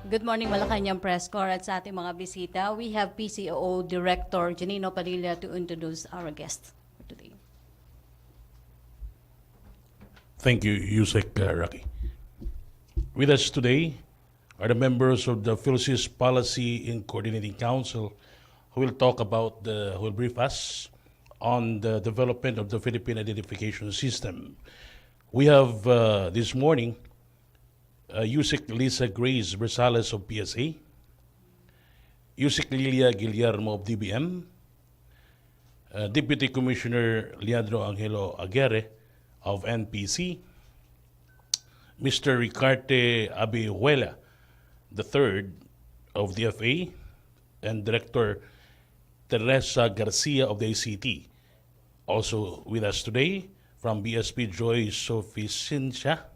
Good morning, Malacanang Press Corps at sa ating mga bisita. We have PCOO Director Janino Padilla to introduce our guest for today. Thank you, Yusek Raki. With us today are the members of the Philippines Policy and Coordinating Council who will brief us on the development of the Philippine Identification System. We have this morning Yusek Lisa Grace Rosales of PSA, Yusek Lilia Guillermo of DBM, Deputy Commissioner Leandro Angelo Aguirre of NPC, Mr. Ricarte Abihuela III of DFA, and Director Teresa Garcia of the ACT. Also with us today from BSP Joy Sufficiencia,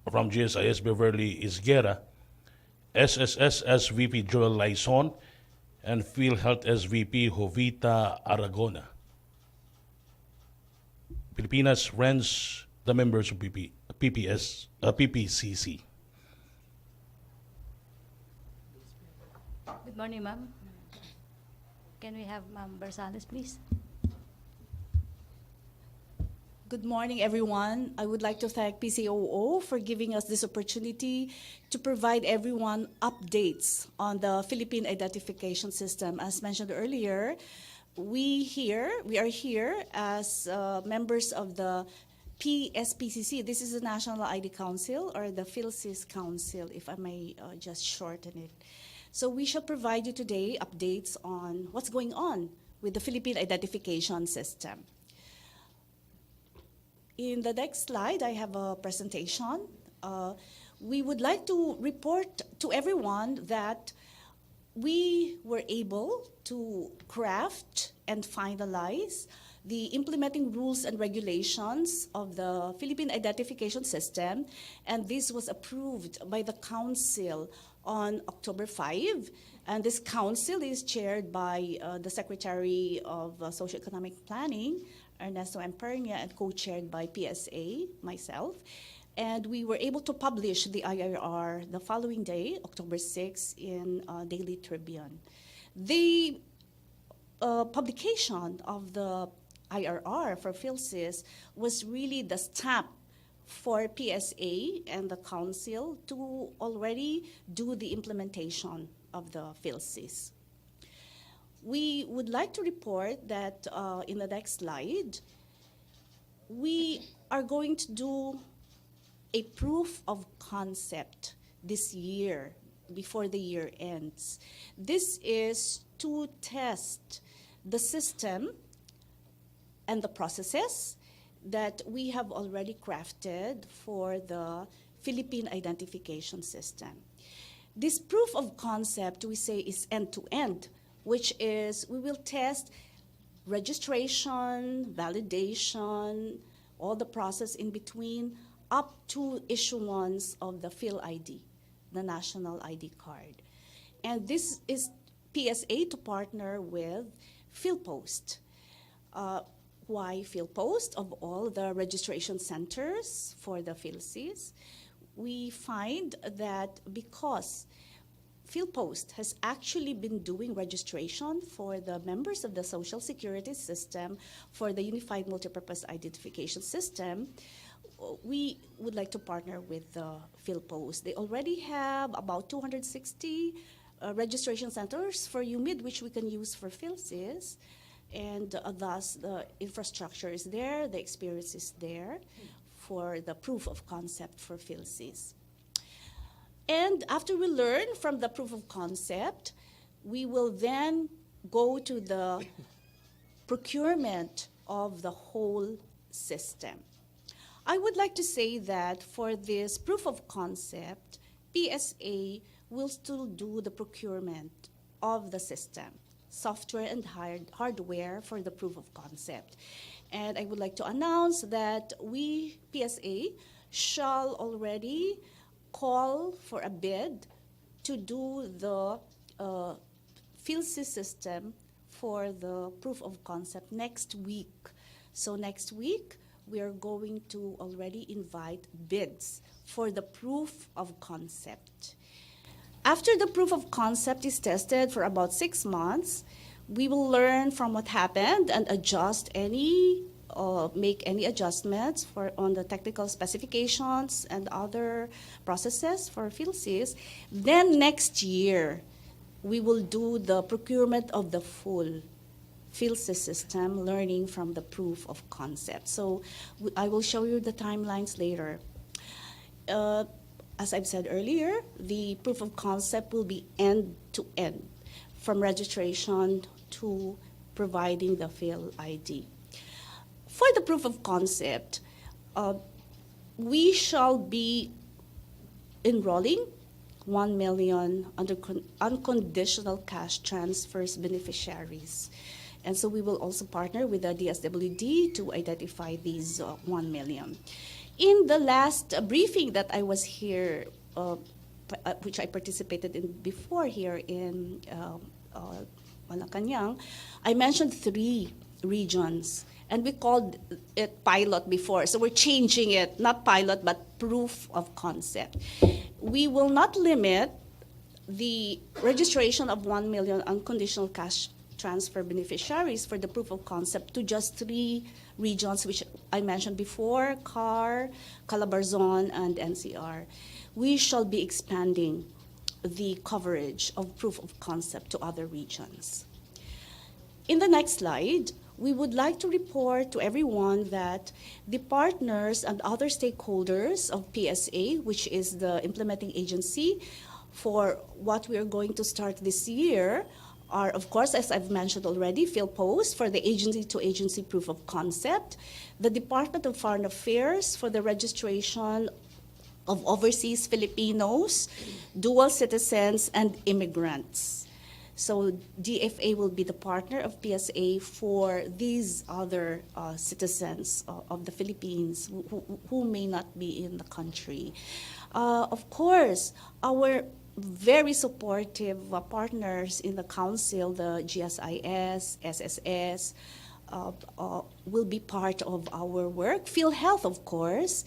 from GSIS Beverly Isguera, SSS SVP Joel Laison, and PhilHealth SVP Jovita Aragona. Pilipinas rents the members of PPCC. Good morning, ma'am. Can we have Ma'am Barsales, please? Good morning, everyone. I would like to thank PCOO for giving us this opportunity to provide everyone updates on the Philippine Identification System. As mentioned earlier, we are here as members of the PSPCC. This is the National ID Council, or the PhilSys Council, if I may just shorten it. So we shall provide you today updates on what's going on with the Philippine Identification System. In the next slide, I have a presentation. We would like to report to everyone that we were able to craft and finalize the implementing rules and regulations of the Philippine Identification System, and this was approved by the Council on October 5. And this council is chaired by the Secretary of Socioeconomic Planning, Ernesto Empernia, and co-chaired by PSA, myself. And we were able to publish the IRR the following day, October 6, in Daily Tribune. The publication of the IRR for PhilSys was really the stamp for PSA and the council to already do the implementation of the PhilSys. We would like to report that in the next slide, we are going to do a proof of concept this year, before the year ends. This is to test the system and the processes that we have already crafted for the Philippine Identification System. This proof of concept, we say, is end-to-end, which is we will test registration, validation, all the process in between, up to issuance of the PhilID, the national ID card. And this is PSA to partner with PhilPost. Why PhilPost? Of all the registration centers for the PhilSys, we find that because PhilPost has actually been doing registration for the members of the Social Security System for the Unified Multipurpose Identification System, we would like to partner with PhilPost. They already have about 260 registration centers for UMID, which we can use for PhilSys, and thus the infrastructure is there, the experience is there for the proof of concept for PhilSys. And after we learn from the proof of concept, we will then go to the procurement of the whole system. I would like to say that for this proof of concept, PSA will still do the procurement of the system, software and hardware for the proof of concept. And I would like to announce that we, PSA, shall already call for a bid to do the PhilSys system for the proof of concept next week. So next week, we are going to already invite bids for the proof of concept. After the proof of concept is tested for about 6 months, we will learn from what happened and make any adjustments on the technical specifications and other processes for PhilSys. Then next year, we will do the procurement of the full PhilSys system, learning from the proof of concept. So I will show you the timelines later. As I've said earlier, the proof of concept will be end-to-end, from registration to providing the Phil ID. For the proof of concept, we shall be enrolling 1 million unconditional cash transfers beneficiaries. And so we will also partner with the DSWD to identify these 1 million. In the last briefing that I was here, which I participated in before here in Malacanang, I mentioned 3 regions, and we called it pilot before. So we're changing it, not pilot, but proof of concept. We will not limit the registration of 1 million unconditional cash transfer beneficiaries for the proof of concept to just 3 regions, which I mentioned before: CAR, Calabarzon, and NCR. We shall be expanding the coverage of proof of concept to other regions. In the next slide, we would like to report to everyone that the partners and other stakeholders of PSA, which is the implementing agency for what we are going to start this year, are, of course, as I've mentioned already, PhilPost for the agency-to-agency proof of concept, the Department of Foreign Affairs for the registration of overseas Filipinos, dual citizens, and immigrants. So DFA will be the partner of PSA for these other citizens of the Philippines who may not be in the country. Of course, our very supportive partners in the council, the GSIS, SSS, will be part of our work. PhilHealth, of course,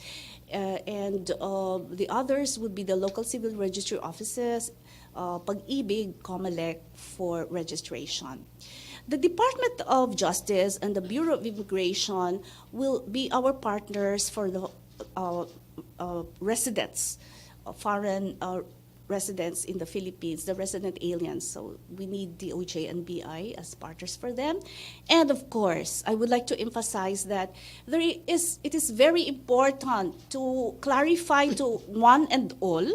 and the others would be the local civil registry offices, Pag-ibig, COMELEC for registration. The Department of Justice and the Bureau of Immigration will be our partners for the residents, foreign residents in the Philippines, the resident aliens. So we need DOJ and BI as partners for them. And of course, I would like to emphasize that it is very important to clarify to one and all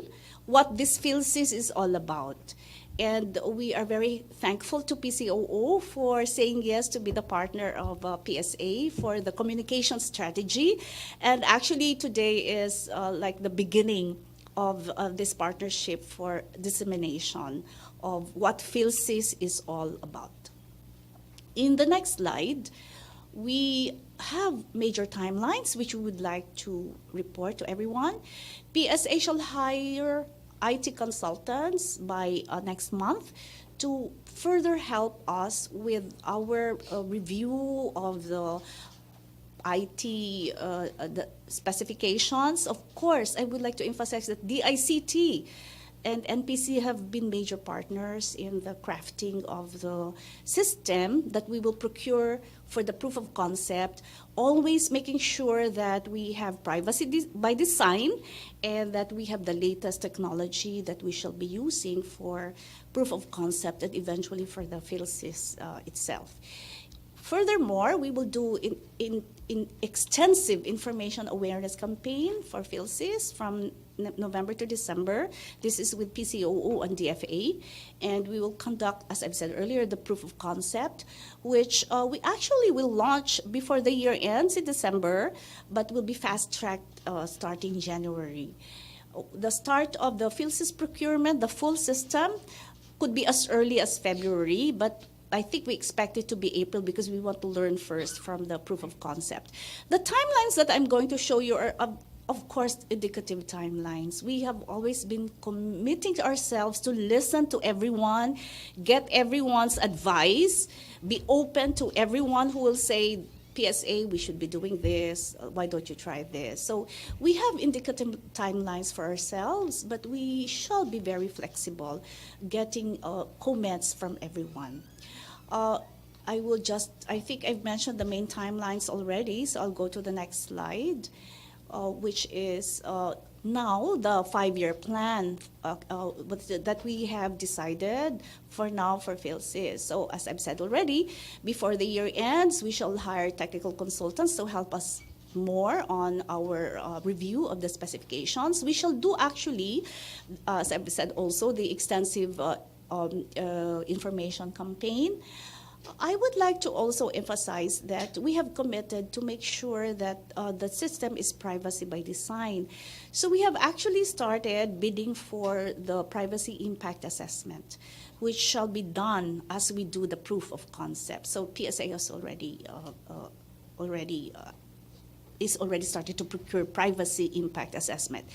what this PhilSys is all about. And we are very thankful to PCOO for saying yes to be the partner of PSA for the communication strategy. And actually today is like the beginning of this partnership for dissemination of what PhilSys is all about. In the next slide, we have major timelines which we would like to report to everyone. PSA shall hire IT consultants by next month to further help us with our review of the IT the specifications. Of course, I would like to emphasize that DICT and NPC have been major partners in the crafting of the system that we will procure for the proof of concept, always making sure that we have privacy by design and that we have the latest technology that we shall be using for proof of concept and eventually for the PhilSys itself. Furthermore, we will do in extensive information awareness campaign for PhilSys from November to December. This is with PCOO and DFA. And we will conduct, as I've said earlier, the proof of concept, which we actually will launch before the year ends in December, but will be fast-tracked starting January. The start of the PhilSys procurement, the full system, could be as early as February, but I think we expect it to be April because we want to learn first from the proof of concept. The timelines that I'm going to show you are, of course, indicative timelines. We have always been committing to ourselves to listen to everyone, get everyone's advice, be open to everyone who will say PSA, we should be doing this. Why don't you try this? So we have indicative timelines for ourselves, but we shall be very flexible, getting comments from everyone. I think I've mentioned the main timelines already, so I'll go to the next slide, which is now the 5-year plan that we have decided for now for PhilSys. So as I've said already, before the year ends, we shall hire technical consultants to help us more on our review of the specifications. We shall do actually, as I've said also, the extensive information campaign. I would like to also emphasize that we have committed to make sure that the system is privacy by design. So we have actually started bidding for the privacy impact assessment, which shall be done as we do the proof of concept. So PSA has already started to procure privacy impact assessment.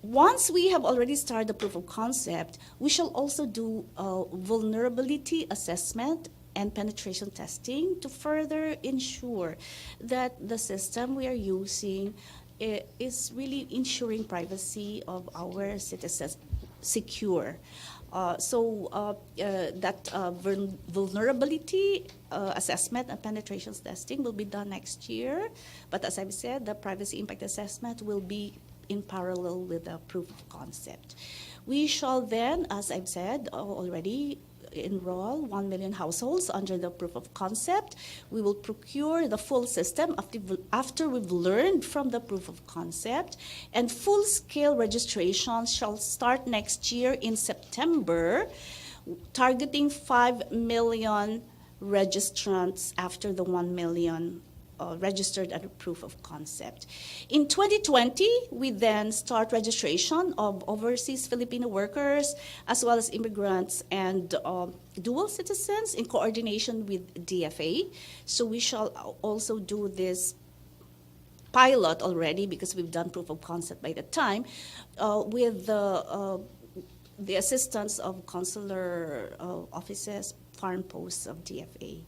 Once we have already started the proof of concept, we shall also do vulnerability assessment and penetration testing to further ensure that the system we are using is really ensuring privacy of our citizens secure. Vulnerability assessment and penetration testing will be done next year. But as I've said, the privacy impact assessment will be in parallel with the proof of concept. We shall then, as I've said already, enroll 1 million households under the proof of concept. We will procure the full system after we've learned from the proof of concept, and full-scale registration shall start next year in September, targeting 5 million registrants after the 1 million registered under proof of concept. In 2020, we then start registration of overseas Filipino workers as well as immigrants and dual citizens in coordination with DFA. So we shall also do this pilot already, because we've done proof of concept by the time, with the assistance of consular offices, foreign posts of DFA.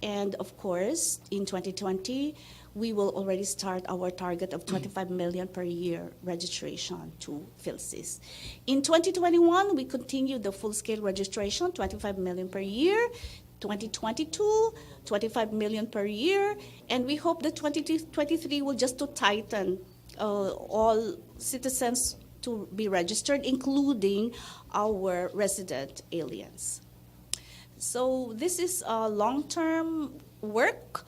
And of course, in 2020, we will already start our target of 25 million per year registration to PhilSys. In 2021, we continue the full-scale registration, 25 million per year. 2022, 25 million per year. And we hope that 2023 will just to tighten all citizens to be registered, including our resident aliens. So this is a long-term work,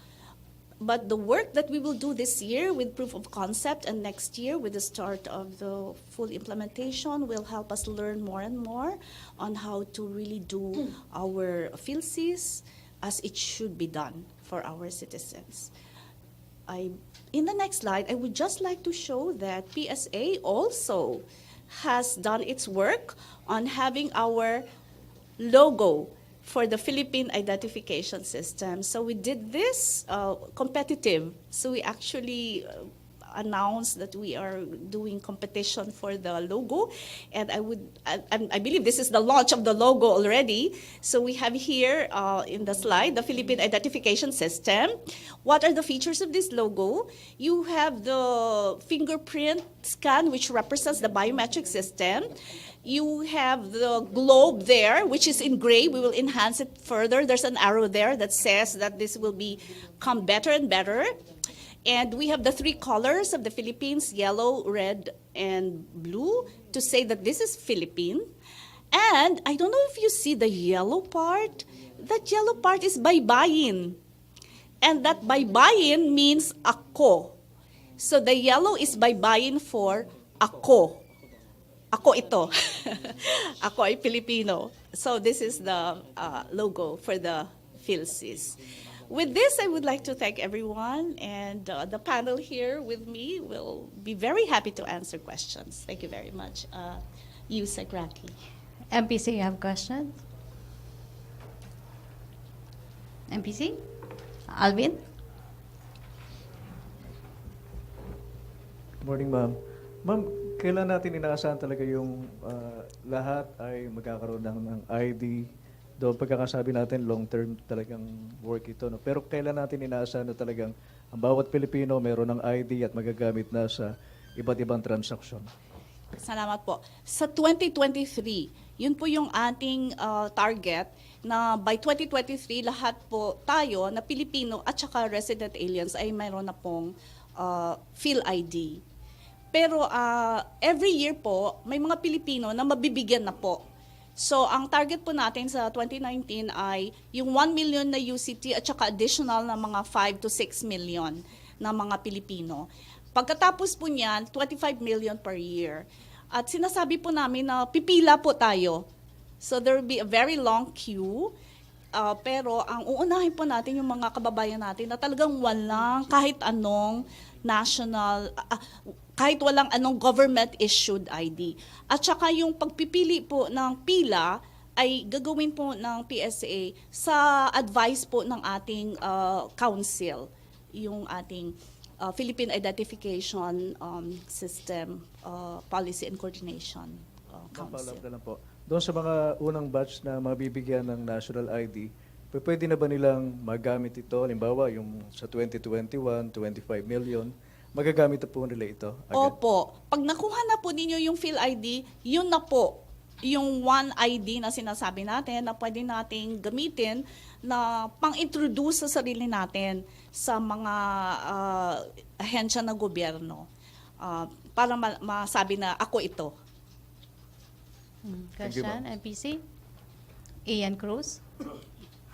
but the work that we will do this year with proof of concept and next year with the start of the full implementation will help us learn more and more on how to really do our PhilSys as it should be done for our citizens. In the next slide, I would just like to show that PSA also has done its work on having our logo for the Philippine identification system. So we did this competitive. So we actually announced that we are doing competition for the logo. And I believe this is the launch of the logo already. So we have here in the slide, the Philippine identification system. What are the features of this logo? You have the fingerprint scan, which represents the biometric system. You have the globe there, which is in gray. We will enhance it further. There's an arrow there that says that this will become better and better. And we have the 3 colors of the Philippines, yellow, red, and blue, to say that this is Philippine. And I don't know if you see the yellow part. That yellow part is baybayin. And that baybayin means ako. So the yellow is baybayin for ako. Ako ito. Ako ay Filipino. So this is the logo for the PhilSys. With this, I would like to thank everyone, and the panel here with me will be very happy to answer questions. Thank you very much. Yusek Raki. MPC, you have questions? MPC? Alvin? Good morning, ma'am. Ma'am, kailan natin inaasahan talaga yung lahat ay magkakaroon ng ID Doon pagkakasabi natin, long-term talagang work ito. No? Pero kailan natin inaasahan na talagang ang bawat Pilipino meron ng ID at magagamit na sa iba't ibang transaksyon? Salamat po. Sa 2023, yun po yung ating target na by 2023 lahat po tayo na Pilipino at saka resident aliens ay mayroon na pong PhilID. Pero every year po, may mga Pilipino na mabibigyan na po. So, ang target po natin sa 2019 ay yung 1 million na UCT at saka additional na mga 5 to 6 million na mga Pilipino. Pagkatapos po niyan, 25 million per year. At sinasabi po namin na pipila po tayo. So, there will be a very long queue. Pero ang uunahin po natin yung mga kababayan natin na talagang walang kahit anong national, kahit walang anong government-issued ID. At saka yung pagpipili po ng pila ay gagawin po ng PSA sa advice po ng ating council, yung ating Philippine Identification System Policy and Coordination Council. Follow-up na lang po. Doon sa mga unang batch na mabibigyan ng national ID, pwede na ba nilang magamit ito? Halimbawa, yung sa 2021, 25 million, magagamit na po nila ito agad? Opo. Pag nakuha na po ninyo yung PhilID, yun na po yung one ID na sinasabi natin na pwede nating gamitin na pang-introduce sa sarili natin sa mga ahensya ng gobyerno para masabi na ako ito. Thank you, Question, ma'am. MPC? Ian Cruz?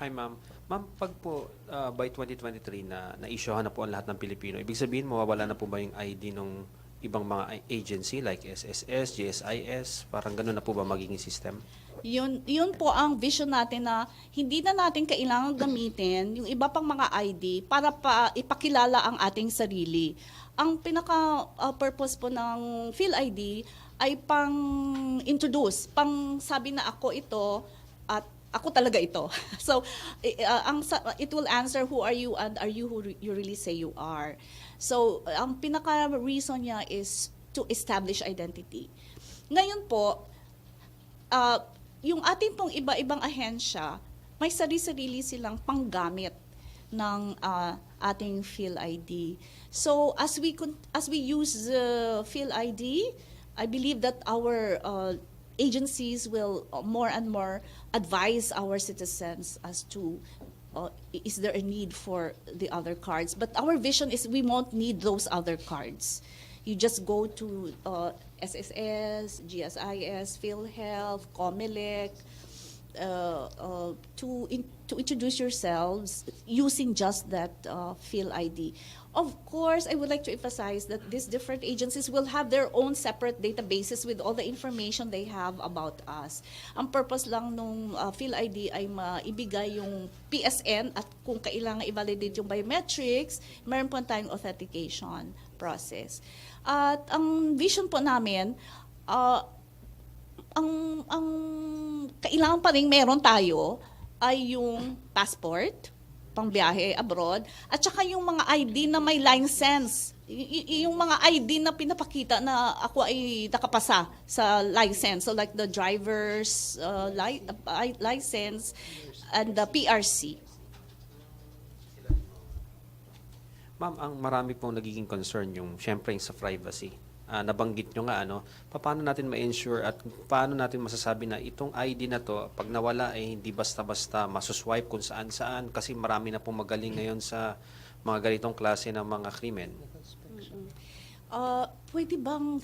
Hi, ma'am. Ma'am, pag po by 2023 na-issuehan na po ang lahat ng Pilipino, ibig sabihin mawawala na po ba yung ID ng ibang mga agency like SSS, GSIS? Parang gano'n na po ba magiging system? Yun po ang vision natin na hindi na natin kailangan gamitin yung iba pang mga ID para ipakilala ang ating sarili. Ang pinaka-purpose po ng PhilID ay pang-introduce, pang sabi na ako ito at ako talaga ito. So, it will answer who are you and are you who you really say you are. So, ang pinaka-reason niya is to establish identity. Ngayon po, yung ating pong iba-ibang ahensya, may sarili-sarili silang panggamit ng ating PhilID. So, as we use the PhilID, I believe that our agencies will more and more advise our citizens as to is there a need for the other cards. But our vision is we won't need those other cards. You just go to SSS, GSIS, PhilHealth, COMELEC, to introduce yourselves using just that PhilID. Of course, I would like to emphasize that these different agencies will have their own separate databases with all the information they have about us. Ang purpose lang nung PhilID ay maibigay yung PSN at kung kailangan i-validate yung biometrics, meron po tayong authentication process. At ang vision po namin, ang kailangan pa rin meron tayo ay yung passport, pangbiyahe abroad, at saka yung mga ID na may license. Yung mga ID na pinapakita na ako ay nakapasa sa license. So like the driver's license and the PRC. Ma'am, ang marami pong nagiging concern yung syempre yung sa privacy. Nabanggit nyo nga, paano natin ma-ensure at paano natin masasabi na itong ID na to, pag nawala ay hindi basta-basta masuswipe kung saan-saan kasi marami na pong magaling ngayon sa mga ganitong klase ng mga krimen. Pwede bang,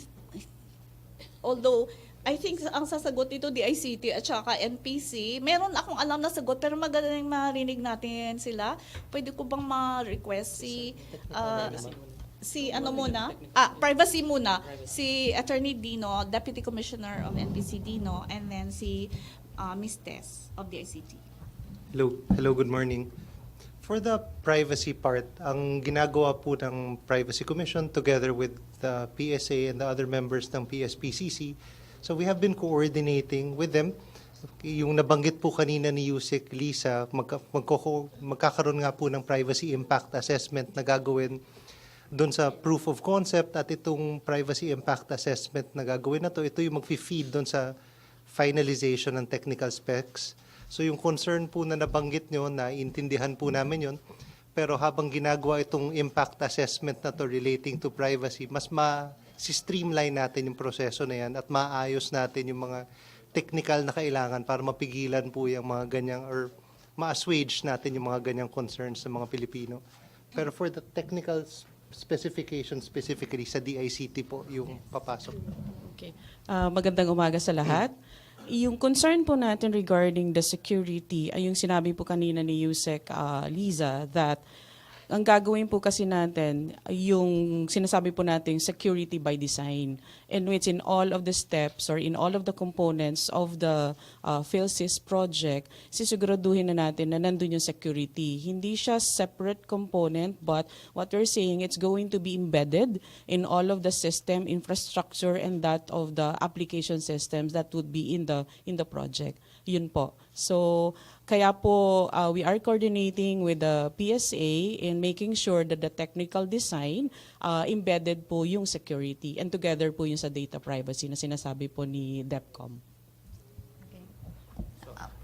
although I think ang sasagot nito DICT at saka NPC, meron akong alam na sagot pero magaling marinig natin sila. Pwede ko bang ma-request si ano muna? Privacy muna. Si Attorney Dino, Deputy Commissioner of NPC Dino, and then si Ms. Tess of the ICT. Hello, good morning. For the privacy part, ang ginagawa po ng Privacy Commission together with the PSA and the other members ng PSPCC, so we have been coordinating with them. Yung nabanggit po kanina ni Yusek Lisa, magkakaroon nga po ng privacy impact assessment na gagawin doon sa proof of concept at itong privacy impact assessment na gagawin na to, ito yung mag-feed doon sa finalization ng technical specs. So yung concern po na nabanggit nyo, naiintindihan po namin yun. Pero habang ginagawa itong impact assessment na to relating to privacy, mas ma-streamline natin yung proseso na yan at maayos natin yung mga technical na kailangan para mapigilan po yung mga ganyang or ma-assuage natin yung mga ganyang concerns sa mga Pilipino. Pero for the technical specification specifically sa DICT po yung papasok. Okay. Magandang umaga sa lahat. Yung concern po natin regarding the security ay yung sinabi po kanina ni Yusek Liza that ang gagawin po kasi natin yung sinasabi po natin security by design, in which in all of the steps or in all of the components of the PhilSys project, sisiguraduhin na natin na nandun yung security. Hindi siya separate component, but what we're saying, it's going to be embedded in all of the system infrastructure and that of the application systems that would be in the project. Yun po. So kaya po we are coordinating with the PSA in making sure that the technical design embedded po yung security and together po yung sa data privacy na sinasabi po ni DepCom.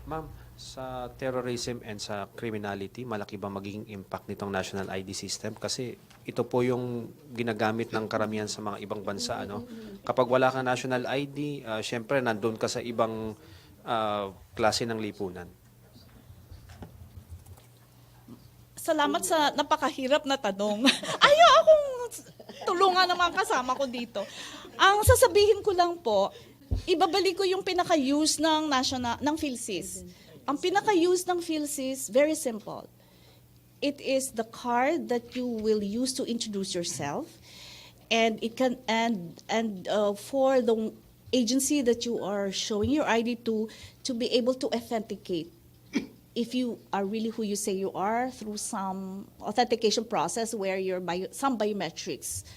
Ma'am, sa terrorism and sa criminality, malaki ba magiging impact nitong national ID system? Kasi ito po yung ginagamit ng karamihan sa mga ibang bansa. Ano? Kapag wala kang national ID, syempre nandun ka sa ibang klase ng lipunan. Salamat sa napakahirap na tanong. Ayaw akong tulungan ng mga kasama ko dito. Ang sasabihin ko lang po, ibabalik ko yung pinaka-use ng PhilSys. Ang pinaka-use ng PhilSys, very simple. It is the card that you will use to introduce yourself, and it can for the agency that you are showing your ID to be able to authenticate if you are really who you say you are through some authentication process where some biometrics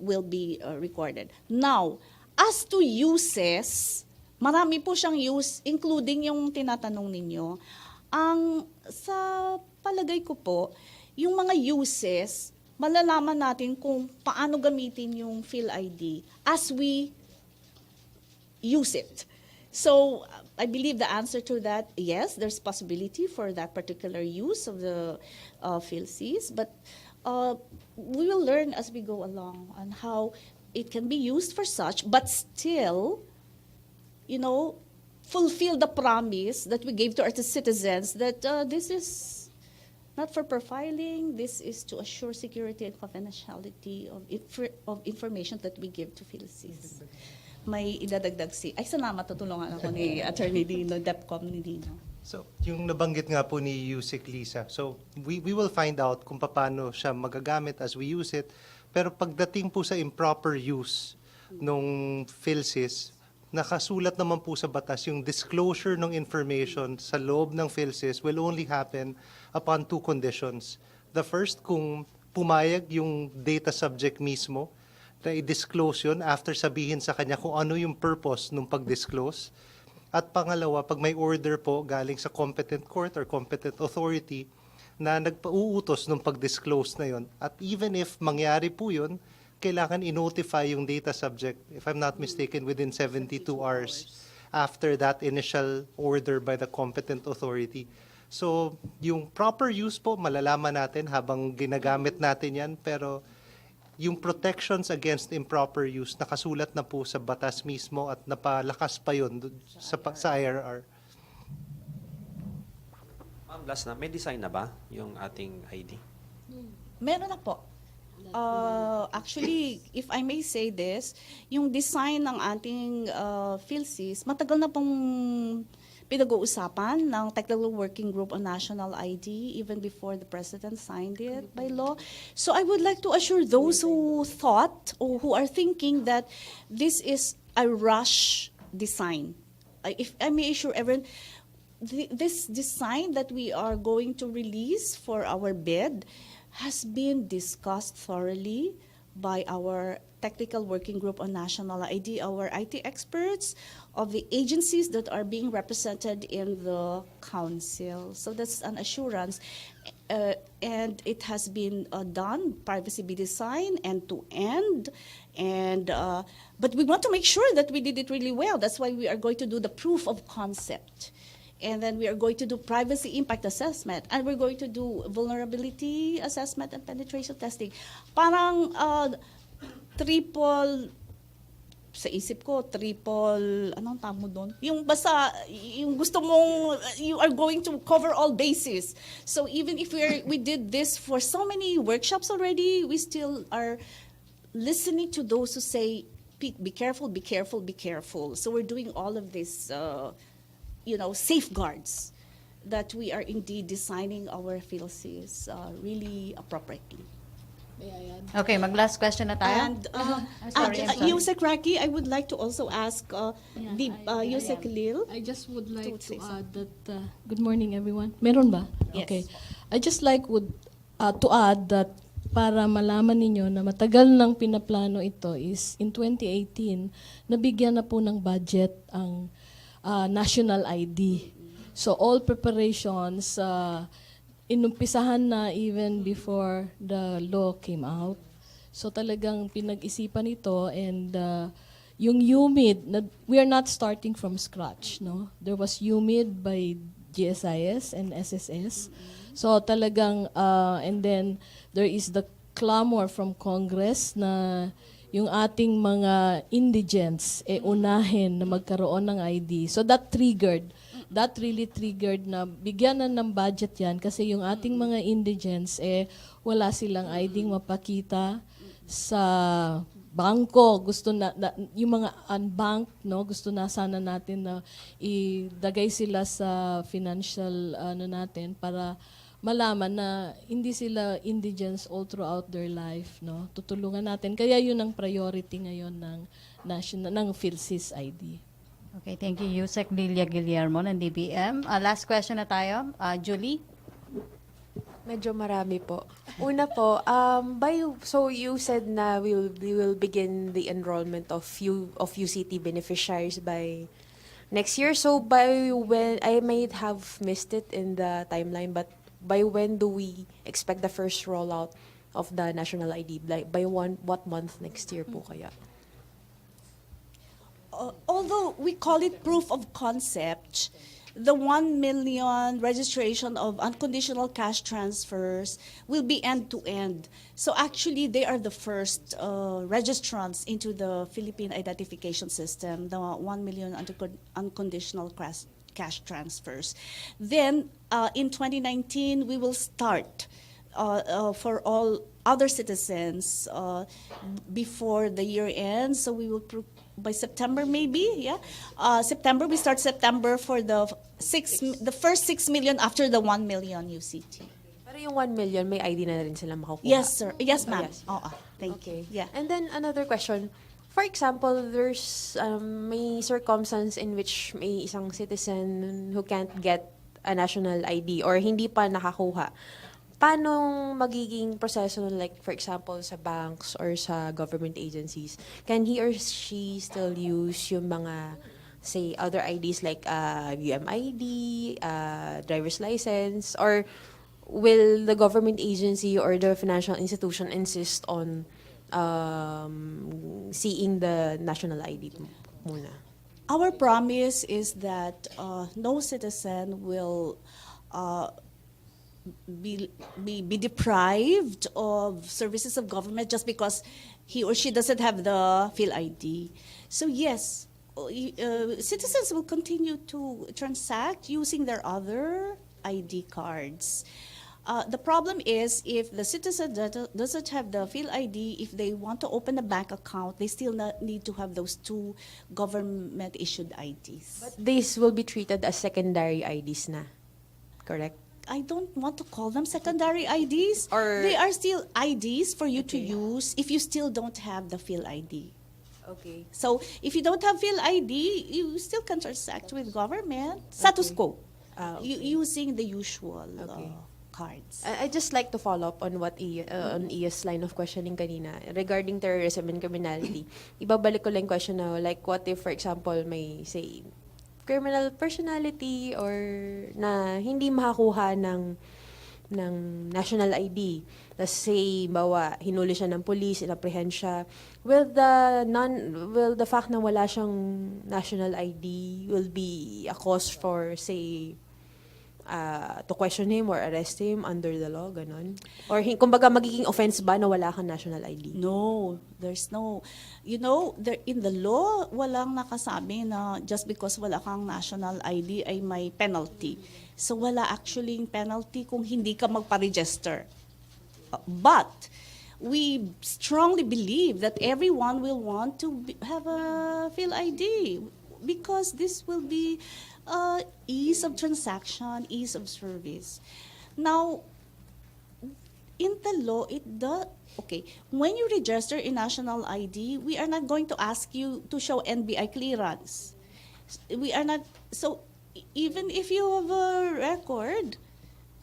will be recorded. Now, as to uses, marami po siyang use, including yung tinatanong ninyo. Sa palagay ko po, yung mga uses, malalaman natin kung paano gamitin yung PhilID as we use it. So I believe the answer to that, yes, there's possibility for that particular use of the PhilSys, but we will learn as we go along on how it can be used for such, but still, fulfill the promise that we gave to our citizens that this is not for profiling, this is to assure security and confidentiality of information that we give to PhilSys. May idadagdag salamat, tutulungan ako ni Attorney Dino, DepCom ni Dino. So, yung nabanggit nga po ni Yusek Lisa. So, we will find out kung paano siya magagamit as we use it. Pero pagdating po sa improper use nung PhilSys, nakasulat naman po sa batas yung disclosure ng information sa loob ng PhilSys will only happen upon two conditions. The first, kung pumayag yung data subject mismo na i-disclose yun after sabihin sa kanya kung ano yung purpose nung pag-disclose. At pangalawa, pag may order po galing sa competent court or competent authority na nagpauutos nung pag-disclose na yun. At even if mangyari po yun, kailangan i-notify yung data subject, if I'm not mistaken, within 72 hours after that initial order by the competent authority. So, yung proper use po, malalaman natin habang ginagamit natin yan, pero yung protections against improper use, nakasulat na po sa batas mismo at napalakas pa yun sa IRR. Ma'am, last na, may design na ba yung ating ID? Meron na po. Actually, if I may say this, yung design ng ating PhilSys, matagal na pong pinag-uusapan ng Technical Working Group on National ID even before the President signed it by law. So I would like to assure those who thought or who are thinking that this is a rush design. If I may assure everyone, this design that we are going to release for our bid has been discussed thoroughly by our Technical Working Group on National ID, our IT experts of the agencies that are being represented in the council. So that's an assurance. And it has been done, privacy by design, end-to-end. But we want to make sure that we did it really well. That's why we are going to do the proof of concept And then we are going to do privacy impact assessment. And we're going to do vulnerability assessment and penetration testing. Parang triple, sa isip ko, triple, anong tamo doon? Yung basta, yung gusto mong, you are going to cover all bases. So even if we did this for so many workshops already, we still are listening to those who say, be careful, be careful, be careful. So we're doing all of this, safeguards that we are indeed designing our PhilSys really appropriately. Okay, mag-last question na tayo. And I'm sorry. Yusek Raki, I would like to also ask Yusek Lil. I just would like To say to add that, good morning everyone. Meron ba? Yes. Okay. I just like to add that para malaman ninyo na matagal nang pinaplano ito is in 2018, nabigyan na po ng budget ang national ID. So all preparations, inumpisahan na even before the law came out. So talagang pinag-isipan ito and yung UMID, we are not starting from scratch, no? There was UMID by GSIS and SSS. So talagang, and then there is the clamor from Congress na yung ating mga indigents unahin na magkaroon ng ID. So that really triggered na bigyan na ng budget yan kasi yung ating mga indigents wala silang ID mapakita sa bangko. Gusto na yung mga unbanked, no, gusto na sana natin na idagay sila sa financial natin para malaman na hindi sila indigents all throughout their life, no. Tutulungan natin. Kaya yun ang priority ngayon ng PhilSys ID. Okay, thank you, Yusek Lilia Guillermo ng DBM. Last question na tayo. Julie? Medyo marami po. Una po, so you said na we will begin the enrollment of UCT beneficiaries by next year. So by when, I might have missed it in the timeline, but by when do we expect the first rollout of the national ID? Like by what month next year po kaya? Although we call it proof of concept, the 1 million registration of unconditional cash transfers will be end-to-end. So actually, they are the first registrants into the Philippine identification system, the 1 million unconditional cash transfers. Then, in 2019, we will start for all other citizens before the year ends. So we will by September maybe, yeah. September, we start September for the first 6 million after the 1 million UCT. Pero yung 1 million, may ID na rin sila makukuha? Yes, sir. Yes, ma'am. yes. Thank Okay. you. Yeah. And then another question. For example, there's may circumstance in which may isang citizen who can't get a national ID or hindi pa nakakuha. Paano magiging proseso, like for example sa banks or sa government agencies? Can he or she still use yung mga, say, other IDs like UMID, driver's license, or will the government agency or the financial institution insist on seeing the national ID muna? Our promise is that no citizen will be deprived of services of government just because he or she doesn't have the PhilID. So yes, citizens will continue to transact using their other ID cards. The problem is if the citizen doesn't have the PhilID, if they want to open a bank account, they still need to have those two government-issued IDs. But these will be treated as secondary IDs na, correct? I don't want to call them secondary IDs. Or- they are still IDs for you to Okay. use if you still don't have the PhilID. Okay. So if you don't have PhilID, you still can transact with government. Status quo. Okay. Using the usual Okay. cards. I just like to follow up on what on Iya's line of questioning kanina regarding terrorism and criminality. Ibabalik ko lang yung question na, like, what if, for example, may, say, criminal personality or na hindi makakuha ng ng national ID. Let's say, bawa, hinuli siya ng police, inapprehend siya. Will the fact na wala siyang national ID will be a cause for, say, to question him or arrest him under the law, ganon? Or kumbaga magiging offense ba na wala kang national ID? No, there's no, there, in the law, walang nakasabi na just because wala kang national ID ay may penalty. So wala actually penalty kung hindi ka magpa-register. But we strongly believe that everyone will want to have a PhilID because this will be ease of transaction, ease of service. Now, in the law, okay, when you register a national ID, we are not going to ask you to show NBI clearance. We are not, so even if you have a record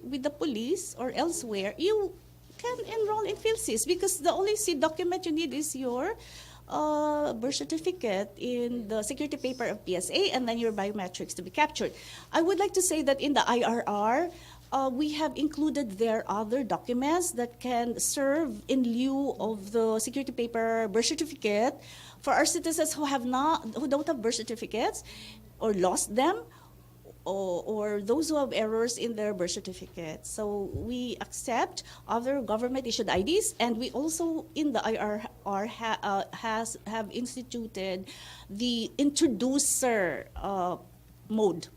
with the police or elsewhere, you can enroll in PhilSys because the only document you need is your birth certificate in the security paper of PSA and then your biometrics to be captured. I would like to say that in the IRR, we have included their other documents that can serve in lieu of the security paper birth certificate for our citizens who don't have birth certificates or lost them, or those who have errors in their birth certificate. So we accept other government-issued IDs, and we also, in the IRR, have instituted the introducer mode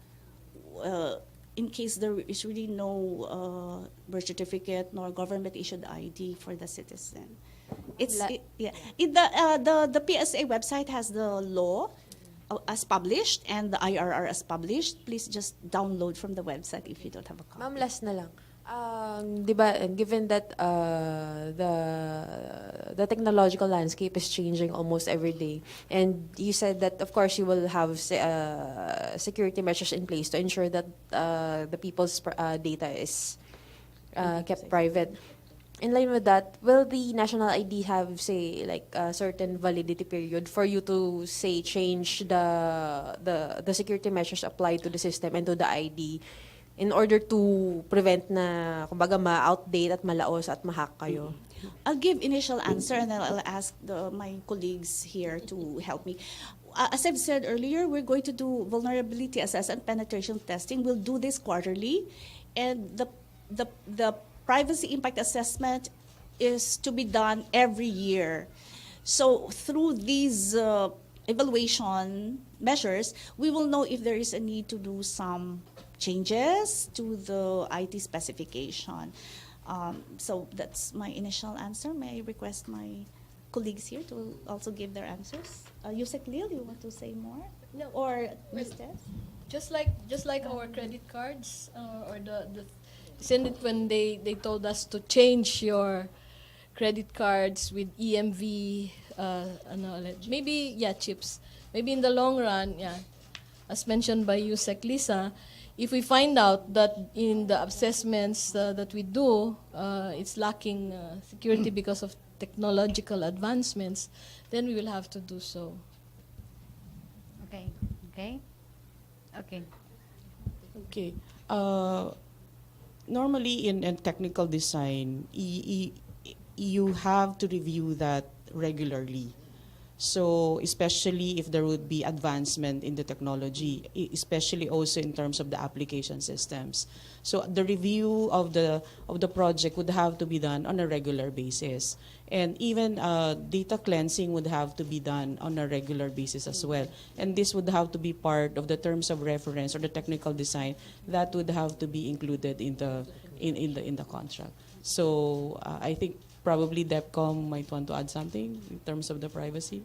in case there is really no birth certificate nor government-issued ID for the citizen. The PSA website has the law as published and the IRR as published. Please just download from the website if you don't have a copy. Ma'am, last na lang. Di ba, given that the technological landscape is changing almost every day, and you said that, of course, you will have security measures in place to ensure that the people's data is kept private. In line with that, will the national ID have, say, like a certain validity period for you to, say, change the security measures applied to the system and to the ID in order to prevent na, kumbaga, ma-outdate at malaos at ma-hack kayo? I'll give initial answer and then I'll ask my colleagues here to help me. As I've said earlier, we're going to do vulnerability assessment penetration testing. We'll do this quarterly, and the privacy impact assessment is to be done every year. So through these evaluation measures, we will know if there is a need to do some changes to the IT specification. So that's my initial answer. May I request my colleagues here to also give their answers? Yusek Lil, you want to say more? No. Or Ms. Tess? Just like our credit cards or the isn't it when they told us to change your credit cards with EMV maybe chips, maybe in the long run, as mentioned by Yusek Lisa, if we find out that in the assessments that we do it's lacking security because of technological advancements, then we will have to do so. Okay. Normally in technical design, you have to review that regularly. So especially if there would be advancement in the technology, especially also in terms of the application systems. So the review of the project would have to be done on a regular basis. And even data cleansing would have to be done on a regular basis as well. And this would have to be part of the terms of reference or the technical design that would have to be included in the contract. So I think probably DEPCOM might want to add something in terms of the privacy.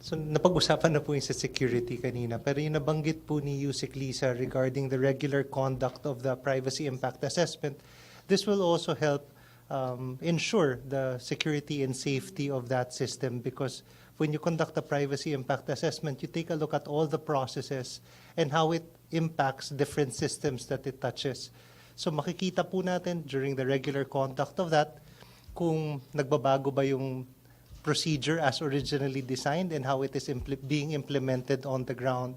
So napag-usapan na po yung sa security kanina, pero yung nabanggit po ni Yusek Lisa regarding the regular conduct of the privacy impact assessment, this will also help ensure the security and safety of that system, because when you conduct a privacy impact assessment, you take a look at all the processes and how it impacts different systems that it touches. So makikita po natin during the regular conduct of that kung nagbabago ba yung procedure as originally designed and how it is being implemented on the ground.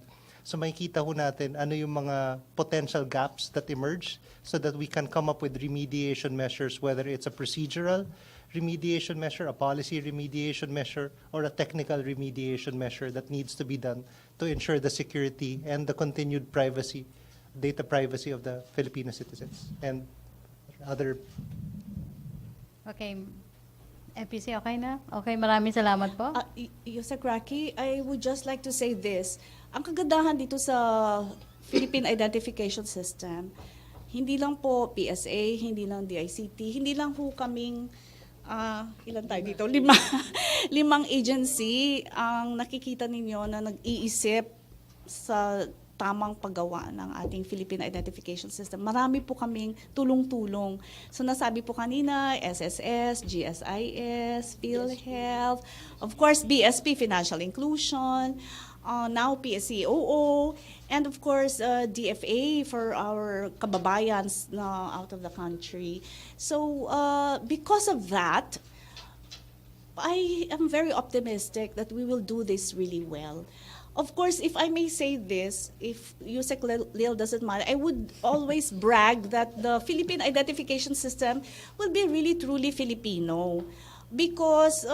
So makikita ho natin ano yung mga potential gaps that emerge so that we can come up with remediation measures, whether it's a procedural remediation measure, a policy remediation measure, or a technical remediation measure that needs to be done to ensure the security and the continued privacy, data privacy of the Filipino citizens and other. Okay. FPC, okay na? Okay, maraming salamat po. Yusek Raki, I would just like to say this. Ang kagandahan dito sa Philippine Identification System, hindi lang po PSA, hindi lang DICT, hindi lang po kaming, ilan tayo dito? Limang agency ang nakikita ninyo na nag-iisip sa tamang paggawa ng ating Philippine Identification System. Marami po kaming tulong-tulong. So nasabi po kanina, SSS, GSIS, PhilHealth, of course BSP, Financial Inclusion, now PSCOO, and of course DFA for our kababayans na out of the country. So because of that, I am very optimistic that we will do this really well. Of course, if I may say this, if Yusek Lil doesn't mind, I would always brag that the Philippine Identification System will be really truly Filipino because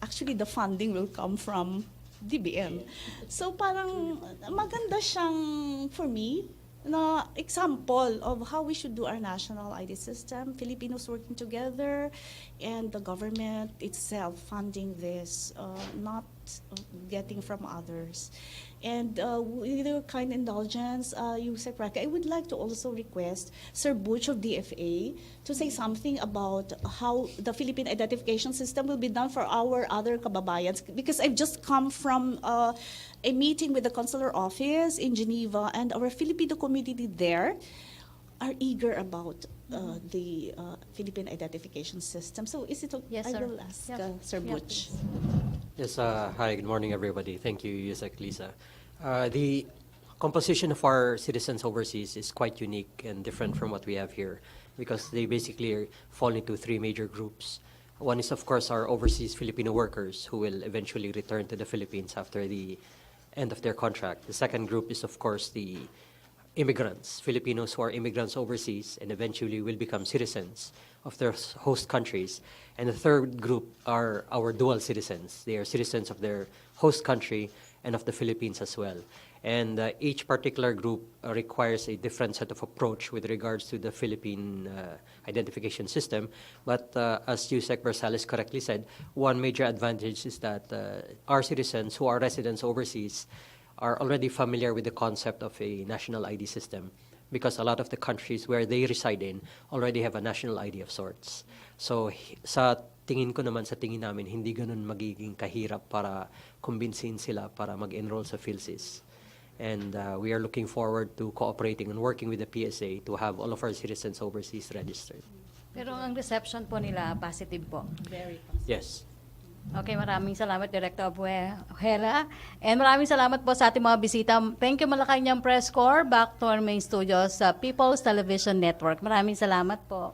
actually the funding will come from DBM. So parang maganda siyang, for me, na example of how we should do our national ID system, Filipinos working together, and the government itself funding this, not getting from others. And with your kind indulgence, Yusek Raki, I would like to also request Sir Butch of DFA to say something about how the Philippine Identification System will be done for our other kababayans, because I've just come from a meeting with the consular office in Geneva, and our Filipino community there are eager about the Philippine Identification System. So is it okay? Yes, I sir. will ask Yep. Sir Yep, Butch. Yes, hi, good morning, everybody. Thank you, Yusek Lisa. The composition of our citizens overseas is quite unique and different from what we have here because they basically fall into three major groups. One is, of course, our overseas Filipino workers who will eventually return to the Philippines after the end of their contract. The second group is, of course, the immigrants, Filipinos who are immigrants overseas and eventually will become citizens of their host countries. And the third group are our dual citizens. They are citizens of their host country and of the Philippines as well. And each particular group requires a different set of approach with regards to the Philippine identification system. But as Yusek Bersales correctly said, one major advantage is that our citizens who are residents overseas are already familiar with the concept of a national ID system because a lot of the countries where they reside in already have a national ID of sorts. So sa tingin ko naman, sa tingin namin, hindi ganun magiging kahirap para kumbinsin sila para mag-enroll sa PhilSys. And we are looking forward to cooperating and working with the PSA to have all of our citizens overseas registered. Pero ang reception po nila, positive po. Very positive. Yes. Okay, maraming salamat, Director Ojeda. And maraming salamat po sa ating mga bisita. Thank you, Malacanang Press Corps. Back to our main studios sa People's Television Network. Maraming salamat po.